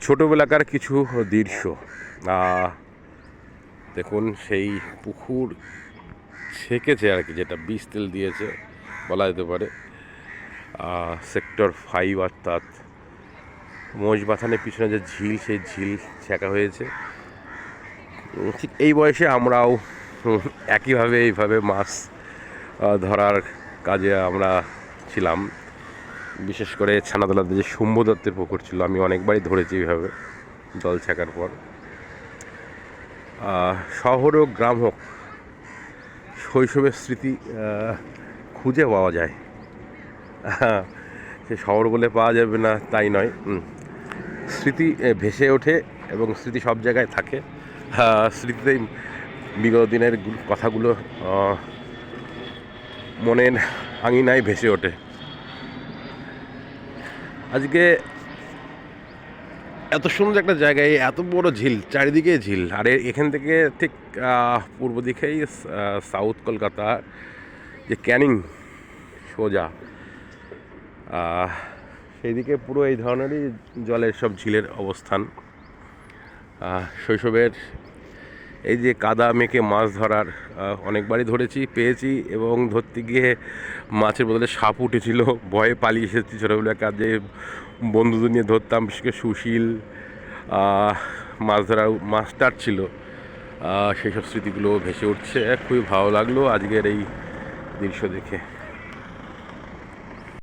ছোটোবেলাকার কিছু দৃশ্য। দেখুন সেই পুকুর ছেঁকেছে আর কি, যেটা বীজ তেল দিয়েছে বলা যেতে পারে। সেক্টর 5 অর্থাৎ মহিষবাথানের পিছনে যে ঝিল, সেই ঝিল ছেঁকা হয়েছে। ঠিক এই বয়সে আমরাও এইভাবে মাছ ধরার কাজে আমরা ছিলাম। বিশেষ করে ছানাতলাতে যে শম্ভু দত্তের পুকুর ছিল, আমি অনেকবারই ধরেছি এইভাবে জল ছেঁকার পর। শহর হোক গ্রাম হোক, শৈশবের স্মৃতি খুঁজে পাওয়া যায়। সে শহর বলে পাওয়া যাবে না তাই নয়, স্মৃতি ভেসে ওঠে এবং স্মৃতি সব জায়গায় থাকে। স্মৃতিতেই বিগত দিনের কথাগুলো মনের আঙিনায় ভেসে ওঠে। আজকে এত সুন্দর একটা জায়গায়, এত বড় ঝিল, চারিদিকে ঝিল, আর এখান থেকে ঠিক পূর্ব দিকেই সাউথ কলকাতা যে ক্যানিং সোজা, সেই দিকে পুরো এই ধরনেরই জলের সব ঝিলের অবস্থান। শৈশবের এই যে কাদা মেখে মাছ ধরার অনেকবারই ধরেছি, পেয়েছি, এবং ধরতে গিয়ে মাছের বদলে সাপ উঠেছিল, ভয়ে পালিয়ে এসেছি। ছোটোবেলার কাজে বন্ধুদের নিয়ে ধরতাম, বিশেষ করে সুশীল মাছ ধরার মাস্টার ছিল। সেই সব স্মৃতিগুলো ভেসে উঠছে। খুবই ভালো লাগলো আজকের এই দৃশ্য দেখে।